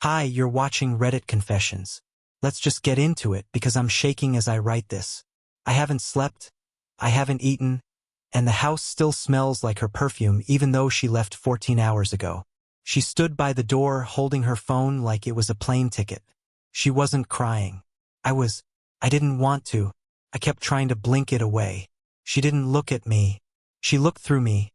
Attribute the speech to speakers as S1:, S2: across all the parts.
S1: Hi, you're watching Reddit Confessions. Let's just get into it because I'm shaking as I write this. I haven't slept, I haven't eaten, and the house still smells like her perfume even though she left 14 hours ago. She stood by the door holding her phone like it was a plane ticket. She wasn't crying. I didn't want to. I kept trying to blink it away. She didn't look at me. She looked through me,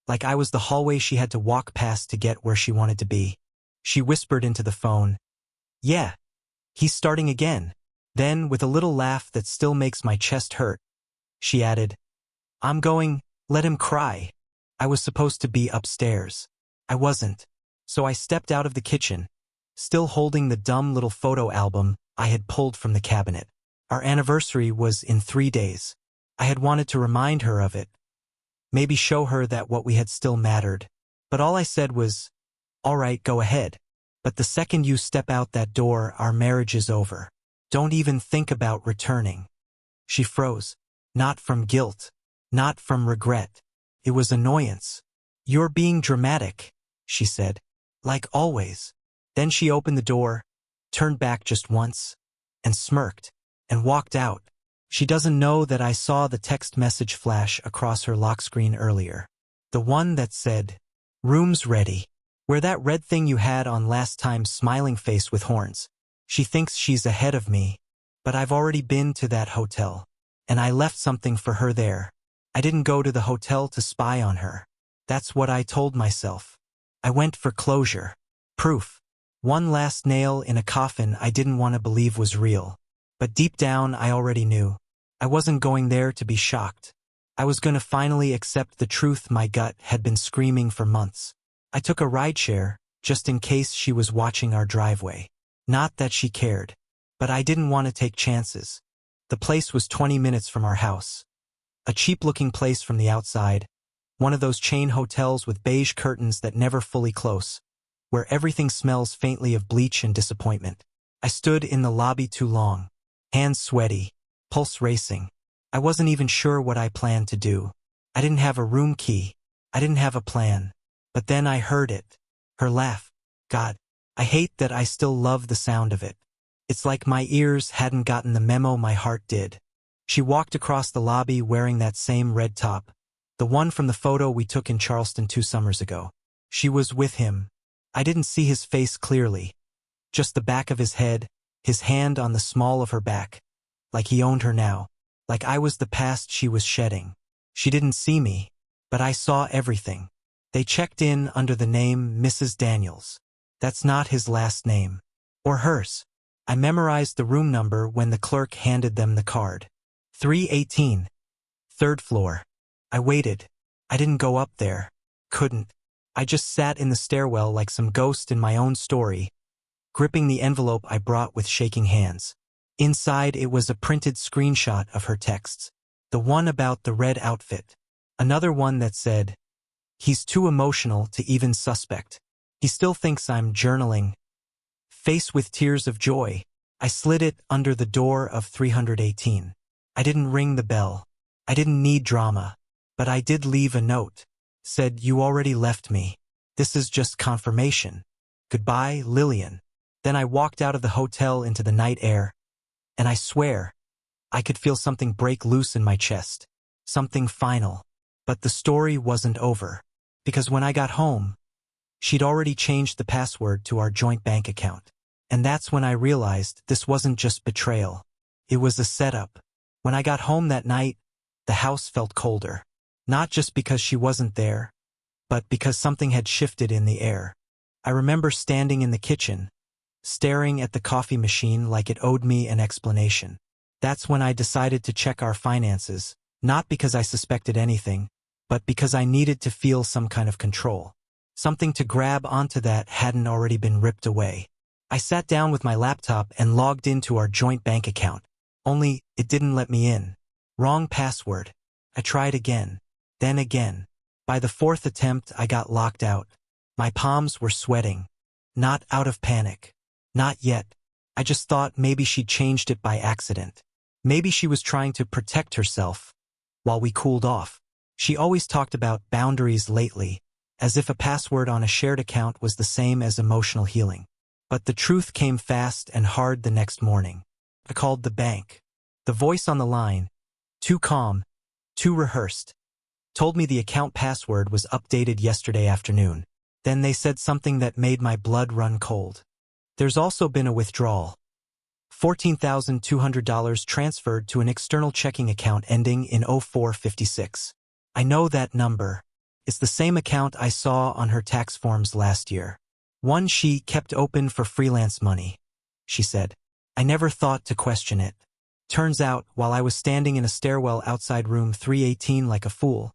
S1: like I was the hallway she had to walk past to get where she wanted to be. She whispered into the phone, "Yeah, he's starting again." Then, with a little laugh that still makes my chest hurt, she added, Let him cry." I was supposed to be upstairs. I wasn't. So I stepped out of the kitchen, still holding the dumb little photo album I had pulled from the cabinet. Our anniversary was in 3 days. I had wanted to remind her of it, maybe show her that what we had still mattered. But all I said was, "All right, go ahead. But the second you step out that door, our marriage is over. Don't even think about returning." She froze. Not from guilt. Not from regret. It was annoyance. "You're being dramatic," she said. "Like always." Then she opened the door, turned back just once, and smirked, and walked out. She doesn't know that I saw the text message flash across her lock screen earlier. The one that said, "Room's ready." Where that red thing you had on last time's smiling face with horns. She thinks she's ahead of me, but I've already been to that hotel, and I left something for her there. I didn't go to the hotel to spy on her. That's what I told myself. I went for closure. Proof. One last nail in a coffin I didn't want to believe was real. But deep down I already knew. I wasn't going there to be shocked. I was going to finally accept the truth my gut had been screaming for months. I took a rideshare, just in case she was watching our driveway. Not that she cared. But I didn't want to take chances. The place was 20 minutes from our house. A cheap-looking place from the outside. One of those chain hotels with beige curtains that never fully close, where everything smells faintly of bleach and disappointment. I stood in the lobby too long. Hands sweaty, pulse racing. I wasn't even sure what I planned to do. I didn't have a room key. I didn't have a plan. But then I heard it. Her laugh. God, I hate that I still love the sound of it. It's like my ears hadn't gotten the memo my heart did. She walked across the lobby wearing that same red top, the one from the photo we took in Charleston 2 summers ago. She was with him. I didn't see his face clearly. Just the back of his head, his hand on the small of her back. Like he owned her now. Like I was the past she was shedding. She didn't see me, but I saw everything. They checked in under the name Mrs. Daniels. That's not his last name. Or hers. I memorized the room number when the clerk handed them the card. 318. 3rd floor. I waited. I didn't go up there. Couldn't. I just sat in the stairwell like some ghost in my own story, gripping the envelope I brought with shaking hands. Inside it was a printed screenshot of her texts. The one about the red outfit. Another one that said, "He's too emotional to even suspect. He still thinks I'm journaling." Face with tears of joy, I slid it under the door of 318. I didn't ring the bell. I didn't need drama. But I did leave a note. Said, "You already left me. This is just confirmation. Goodbye, Lillian." Then I walked out of the hotel into the night air. And I swear, I could feel something break loose in my chest. Something final. But the story wasn't over. Because when I got home, she'd already changed the password to our joint bank account. And that's when I realized this wasn't just betrayal. It was a setup. When I got home that night, the house felt colder. Not just because she wasn't there, but because something had shifted in the air. I remember standing in the kitchen, staring at the coffee machine like it owed me an explanation. That's when I decided to check our finances, not because I suspected anything, but because I needed to feel some kind of control. Something to grab onto that hadn't already been ripped away. I sat down with my laptop and logged into our joint bank account. Only, it didn't let me in. Wrong password. I tried again. Then again. By the 4th attempt, I got locked out. My palms were sweating. Not out of panic. Not yet. I just thought maybe she'd changed it by accident. Maybe she was trying to protect herself while we cooled off. She always talked about boundaries lately, as if a password on a shared account was the same as emotional healing. But the truth came fast and hard the next morning. I called the bank. The voice on the line, too calm, too rehearsed, told me the account password was updated yesterday afternoon. Then they said something that made my blood run cold. There's also been a withdrawal. $14,200 transferred to an external checking account ending in 0456. I know that number. It's the same account I saw on her tax forms last year. One she kept open for freelance money, she said. I never thought to question it. Turns out, while I was standing in a stairwell outside room 318 like a fool,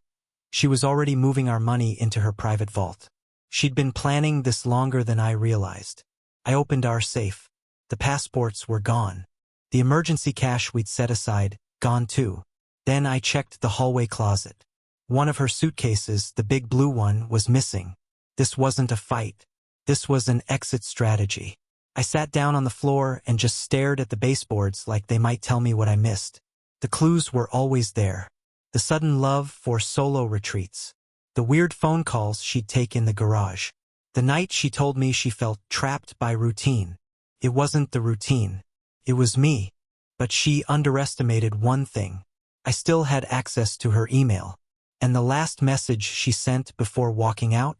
S1: she was already moving our money into her private vault. She'd been planning this longer than I realized. I opened our safe. The passports were gone. The emergency cash we'd set aside, gone too. Then I checked the hallway closet. One of her suitcases, the big blue one, was missing. This wasn't a fight. This was an exit strategy. I sat down on the floor and just stared at the baseboards like they might tell me what I missed. The clues were always there. The sudden love for solo retreats. The weird phone calls she'd take in the garage. The night she told me she felt trapped by routine. It wasn't the routine. It was me. But she underestimated one thing. I still had access to her email. And the last message she sent before walking out?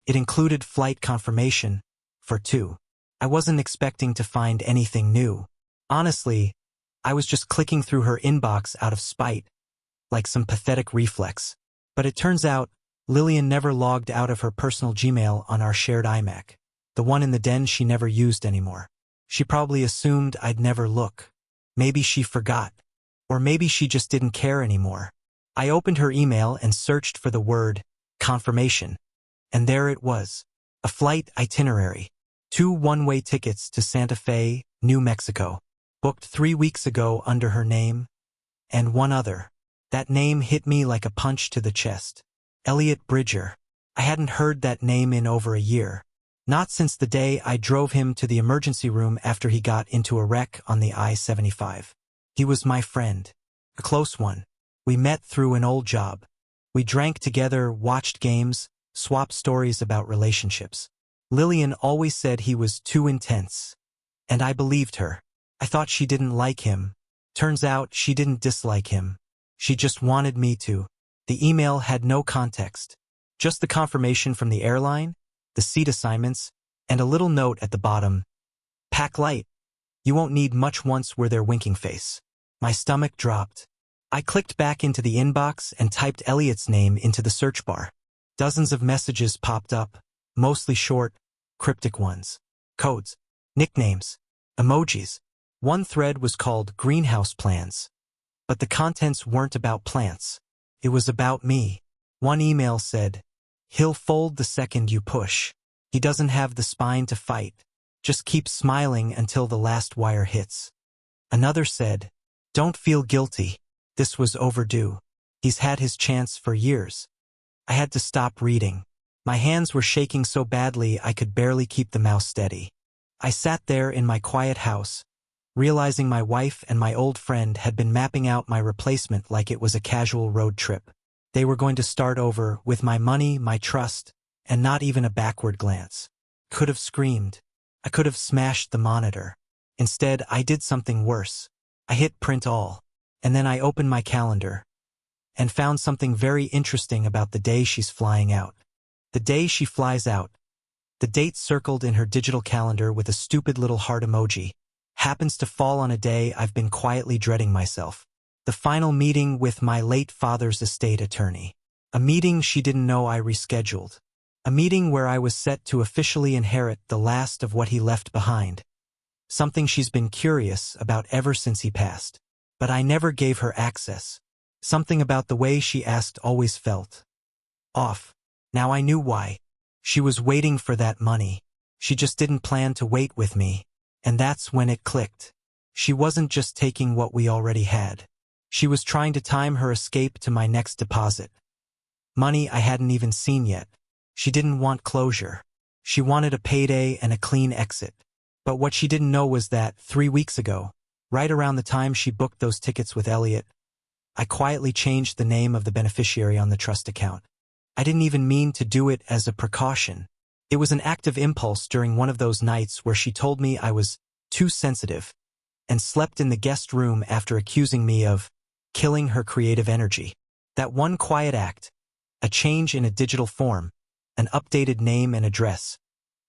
S1: It included flight confirmation for 2. I wasn't expecting to find anything new. Honestly, I was just clicking through her inbox out of spite, like some pathetic reflex. But it turns out, Lillian never logged out of her personal Gmail on our shared iMac. The one in the den she never used anymore. She probably assumed I'd never look. Maybe she forgot. Or maybe she just didn't care anymore. I opened her email and searched for the word confirmation. And there it was. A flight itinerary. 2 one-way tickets to Santa Fe, New Mexico. Booked 3 weeks ago under her name. And one other. That name hit me like a punch to the chest. Elliot Bridger. I hadn't heard that name in over a year. Not since the day I drove him to the emergency room after he got into a wreck on the I-75. He was my friend. A close one. We met through an old job. We drank together, watched games, swapped stories about relationships. Lillian always said he was too intense. And I believed her. I thought she didn't like him. Turns out she didn't dislike him. She just wanted me to. The email had no context. Just the confirmation from the airline, the seat assignments, and a little note at the bottom. Pack light. You won't need much once we're there, winking face. My stomach dropped. I clicked back into the inbox and typed Elliot's name into the search bar. Dozens of messages popped up, mostly short, cryptic ones. Codes, nicknames, emojis. One thread was called Greenhouse Plans. But the contents weren't about plants. It was about me. One email said, "He'll fold the second you push. He doesn't have the spine to fight. Just keep smiling until the last wire hits." Another said, "Don't feel guilty. This was overdue. He's had his chance for years." I had to stop reading. My hands were shaking so badly I could barely keep the mouse steady. I sat there in my quiet house, realizing my wife and my old friend had been mapping out my replacement like it was a casual road trip. They were going to start over with my money, my trust, and not even a backward glance. Could have screamed. I could have smashed the monitor. Instead, I did something worse. I hit print all. And then I opened my calendar and found something very interesting about the day she's flying out. The day she flies out. The date circled in her digital calendar with a stupid little heart emoji happens to fall on a day I've been quietly dreading myself. The final meeting with my late father's estate attorney. A meeting she didn't know I rescheduled. A meeting where I was set to officially inherit the last of what he left behind. Something she's been curious about ever since he passed. But I never gave her access. Something about the way she asked always felt off. Now I knew why. She was waiting for that money. She just didn't plan to wait with me. And that's when it clicked. She wasn't just taking what we already had. She was trying to time her escape to my next deposit. Money I hadn't even seen yet. She didn't want closure. She wanted a payday and a clean exit. But what she didn't know was that 3 weeks ago, right around the time she booked those tickets with Elliot, I quietly changed the name of the beneficiary on the trust account. I didn't even mean to do it as a precaution. It was an act of impulse during one of those nights where she told me I was too sensitive and slept in the guest room after accusing me of killing her creative energy. That one quiet act, a change in a digital form, an updated name and address,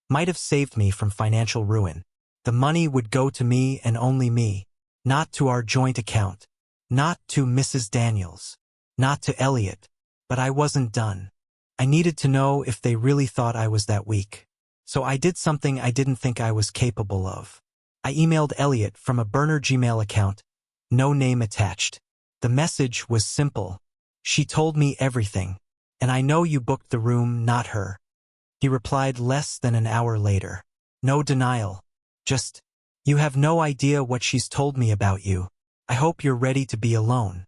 S1: might have saved me from financial ruin. The money would go to me and only me, not to our joint account, not to Mrs. Daniels, not to Elliot. But I wasn't done. I needed to know if they really thought I was that weak. So I did something I didn't think I was capable of. I emailed Elliot from a burner Gmail account, no name attached. The message was simple. She told me everything, and I know you booked the room, not her. He replied less than an hour later. No denial. Just, you have no idea what she's told me about you. I hope you're ready to be alone.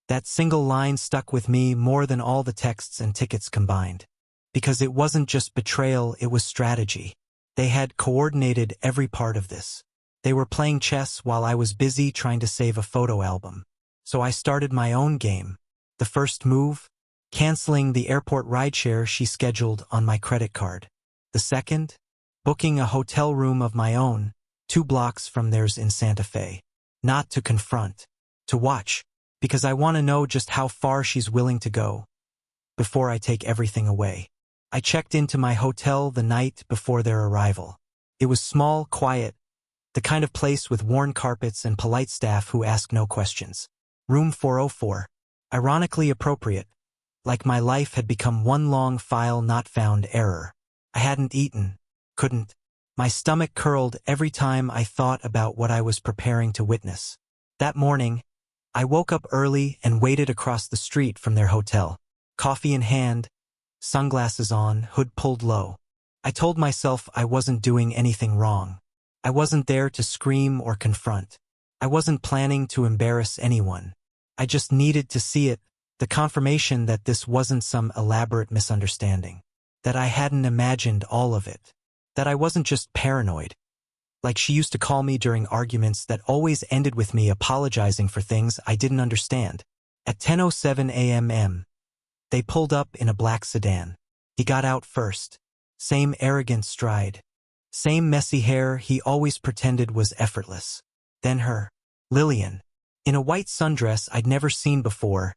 S1: That single line stuck with me more than all the texts and tickets combined. Because it wasn't just betrayal, it was strategy. They had coordinated every part of this. They were playing chess while I was busy trying to save a photo album. So I started my own game. The first move? Canceling the airport rideshare she scheduled on my credit card. The second? Booking a hotel room of my own, 2 blocks from theirs in Santa Fe. Not to confront. To watch. Because I want to know just how far she's willing to go before I take everything away. I checked into my hotel the night before their arrival. It was small, quiet, the kind of place with worn carpets and polite staff who ask no questions. Room 404. Ironically appropriate, like my life had become one long file not found error. I hadn't eaten, couldn't. My stomach curled every time I thought about what I was preparing to witness. That morning, I woke up early and waited across the street from their hotel. Coffee in hand, sunglasses on, hood pulled low. I told myself I wasn't doing anything wrong. I wasn't there to scream or confront. I wasn't planning to embarrass anyone. I just needed to see it, the confirmation that this wasn't some elaborate misunderstanding. That I hadn't imagined all of it. That I wasn't just paranoid. Like she used to call me during arguments that always ended with me apologizing for things I didn't understand. At 10:07 a.m., they pulled up in a black sedan. He got out first. Same arrogant stride. Same messy hair he always pretended was effortless. Then her, Lillian, in a white sundress I'd never seen before,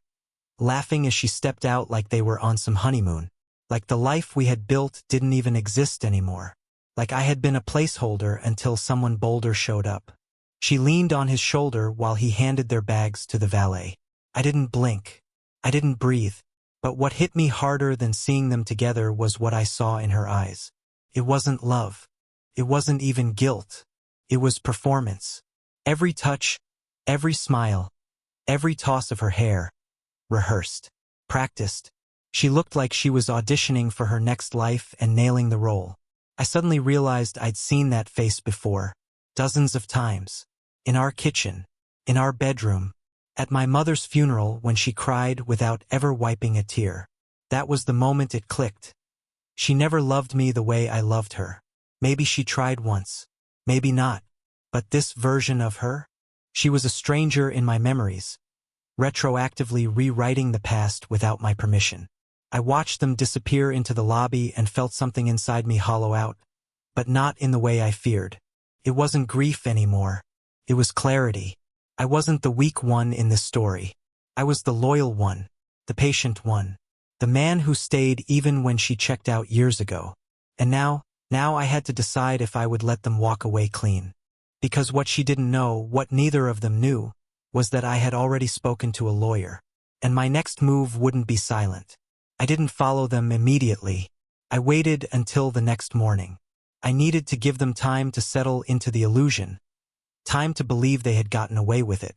S1: laughing as she stepped out like they were on some honeymoon. Like the life we had built didn't even exist anymore. Like I had been a placeholder until someone bolder showed up. She leaned on his shoulder while he handed their bags to the valet. I didn't blink. I didn't breathe. But what hit me harder than seeing them together was what I saw in her eyes. It wasn't love. It wasn't even guilt. It was performance. Every touch, every smile, every toss of her hair. Rehearsed. Practiced. She looked like she was auditioning for her next life and nailing the role. I suddenly realized I'd seen that face before. Dozens of times. In our kitchen. In our bedroom. At my mother's funeral when she cried without ever wiping a tear. That was the moment it clicked. She never loved me the way I loved her. Maybe she tried once. Maybe not. But this version of her? She was a stranger in my memories. Retroactively rewriting the past without my permission. I watched them disappear into the lobby and felt something inside me hollow out. But not in the way I feared. It wasn't grief anymore. It was clarity. I wasn't the weak one in this story. I was the loyal one. The patient one. The man who stayed even when she checked out years ago. And now I had to decide if I would let them walk away clean. Because what she didn't know, what neither of them knew, was that I had already spoken to a lawyer. And my next move wouldn't be silent. I didn't follow them immediately. I waited until the next morning. I needed to give them time to settle into the illusion. Time to believe they had gotten away with it.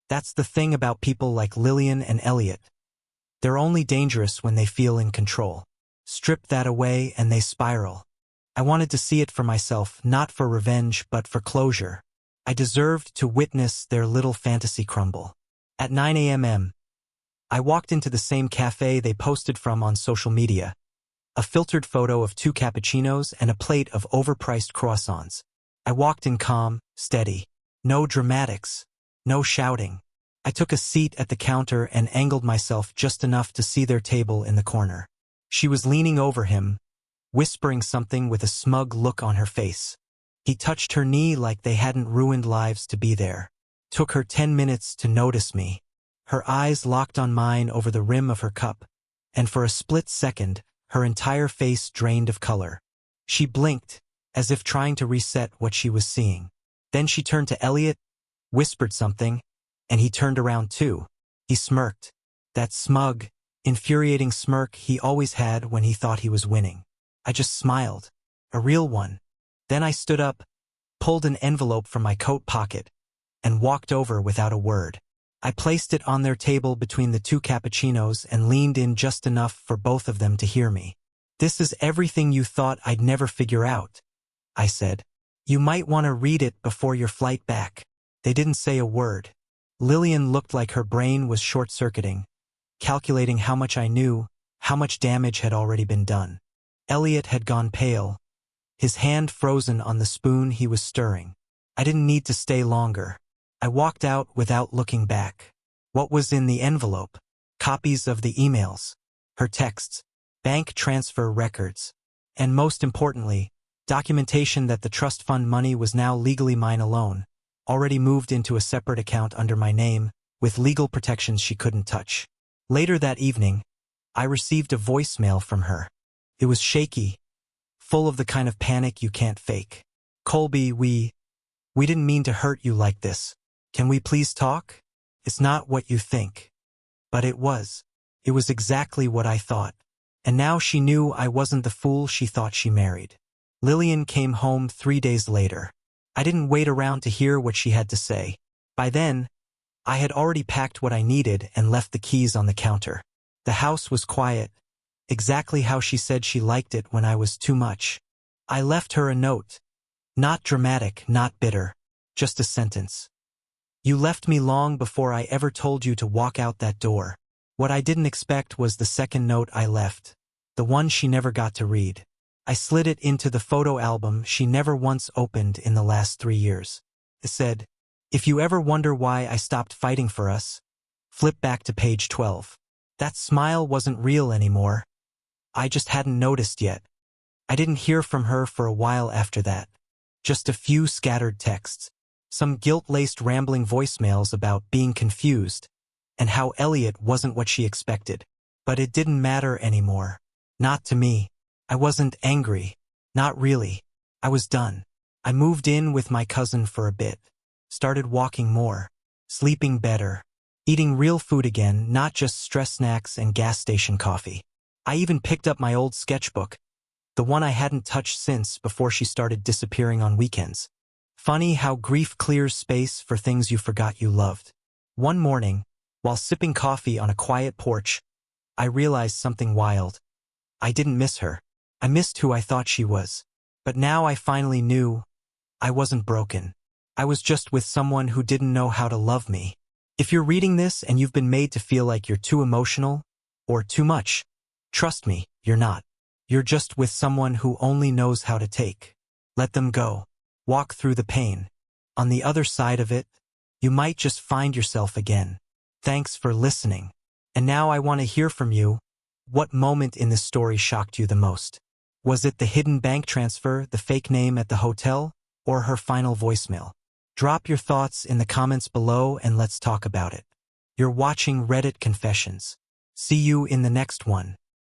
S1: That's the thing about people like Lillian and Elliot. They're only dangerous when they feel in control. Strip that away and they spiral. I wanted to see it for myself, not for revenge, but for closure. I deserved to witness their little fantasy crumble. At 9 a.m., I walked into the same cafe they posted from on social media. A filtered photo of 2 cappuccinos and a plate of overpriced croissants. I walked in calm, steady. No dramatics. No shouting. I took a seat at the counter and angled myself just enough to see their table in the corner. She was leaning over him, whispering something with a smug look on her face. He touched her knee like they hadn't ruined lives to be there. Took her 10 minutes to notice me. Her eyes locked on mine over the rim of her cup, and for a split second, her entire face drained of color. She blinked, as if trying to reset what she was seeing. Then she turned to Elliot, whispered something, and he turned around too. He smirked. That smug, infuriating smirk he always had when he thought he was winning. I just smiled. A real one. Then I stood up, pulled an envelope from my coat pocket, and walked over without a word. I placed it on their table between the two cappuccinos and leaned in just enough for both of them to hear me. "This is everything you thought I'd never figure out," I said. "You might want to read it before your flight back." They didn't say a word. Lillian looked like her brain was short-circuiting, calculating how much I knew, how much damage had already been done. Elliot had gone pale, his hand frozen on the spoon he was stirring. I didn't need to stay longer. I walked out without looking back. What was in the envelope? Copies of the emails, her texts, bank transfer records, and most importantly, documentation that the trust fund money was now legally mine alone, already moved into a separate account under my name, with legal protections she couldn't touch. Later that evening, I received a voicemail from her. It was shaky, full of the kind of panic you can't fake. "Colby, we didn't mean to hurt you like this. Can we please talk? It's not what you think." But it was. It was exactly what I thought. And now she knew I wasn't the fool she thought she married. Lillian came home 3 days later. I didn't wait around to hear what she had to say. By then, I had already packed what I needed and left the keys on the counter. The house was quiet, exactly how she said she liked it when I was too much. I left her a note. Not dramatic, not bitter, just a sentence. "You left me long before I ever told you to walk out that door." What I didn't expect was the second note I left, the one she never got to read. I slid it into the photo album she never once opened in the last 3 years. It said, "If you ever wonder why I stopped fighting for us, flip back to page 12. That smile wasn't real anymore. I just hadn't noticed yet. I didn't hear from her for a while after that. Just a few scattered texts. Some guilt-laced rambling voicemails about being confused and how Elliot wasn't what she expected. But it didn't matter anymore. Not to me. I wasn't angry. Not really. I was done. I moved in with my cousin for a bit. Started walking more. Sleeping better. Eating real food again, not just stress snacks and gas station coffee. I even picked up my old sketchbook, the one I hadn't touched since before she started disappearing on weekends. Funny how grief clears space for things you forgot you loved. One morning, while sipping coffee on a quiet porch, I realized something wild. I didn't miss her. I missed who I thought she was. But now I finally knew I wasn't broken. I was just with someone who didn't know how to love me. If you're reading this and you've been made to feel like you're too emotional or too much, trust me, you're not. You're just with someone who only knows how to take. Let them go. Walk through the pain. On the other side of it, you might just find yourself again. Thanks for listening. And now I want to hear from you. What moment in this story shocked you the most? Was it the hidden bank transfer, the fake name at the hotel, or her final voicemail? Drop your thoughts in the comments below and let's talk about it. You're watching Reddit Confessions. See you in the next one.